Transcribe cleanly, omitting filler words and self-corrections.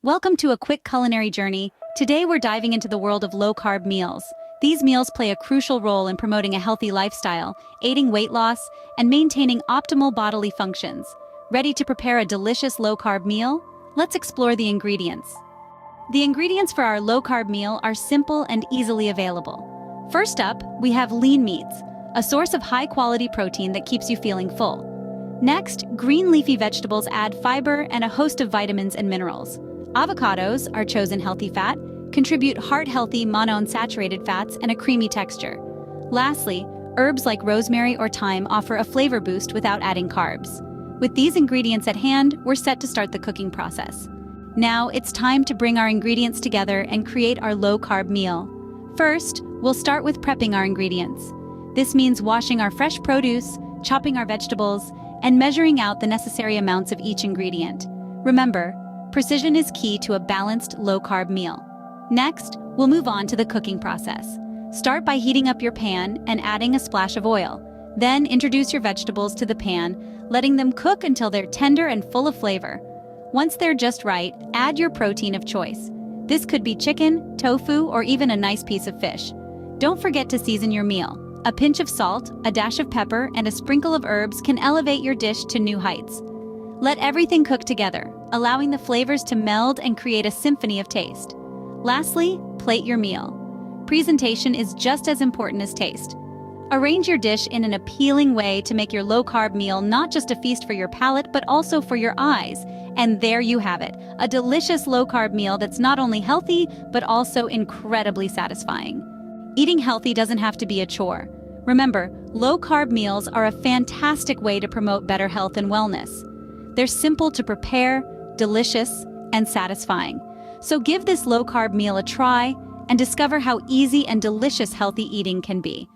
Welcome to a quick culinary journey. Today we're diving into the world of low-carb meals. These meals play a crucial role in promoting a healthy lifestyle, aiding weight loss, and maintaining optimal bodily functions. Ready to prepare a delicious low-carb meal? Let's explore the ingredients. The ingredients for our low-carb meal are simple and easily available. First up, we have lean meats, a source of high-quality protein that keeps you feeling full. Next, green leafy vegetables add fiber and a host of vitamins and minerals. Avocados, our chosen healthy fat, contribute heart-healthy monounsaturated fats and a creamy texture. Lastly, herbs like rosemary or thyme offer a flavor boost without adding carbs. With these ingredients at hand, we're set to start the cooking process. Now, it's time to bring our ingredients together and create our low-carb meal. First, we'll start with prepping our ingredients. This means washing our fresh produce, chopping our vegetables, and measuring out the necessary amounts of each ingredient. Remember, precision is key to a balanced low-carb meal. Next, we'll move on to the cooking process. Start by heating up your pan and adding a splash of oil. Then introduce your vegetables to the pan, letting them cook until they're tender and full of flavor. Once they're just right, add your protein of choice. This could be chicken, tofu, or even a nice piece of fish. Don't forget to season your meal. A pinch of salt, a dash of pepper, and a sprinkle of herbs can elevate your dish to new heights. Let everything cook together, allowing the flavors to meld and create a symphony of taste. Lastly, plate your meal. Presentation is just as important as taste. Arrange your dish in an appealing way to make your low-carb meal not just a feast for your palate, but also for your eyes. And there you have it, a delicious low-carb meal that's not only healthy, but also incredibly satisfying. Eating healthy doesn't have to be a chore. Remember, low-carb meals are a fantastic way to promote better health and wellness. They're simple to prepare, delicious, and satisfying. So give this low-carb meal a try and discover how easy and delicious healthy eating can be.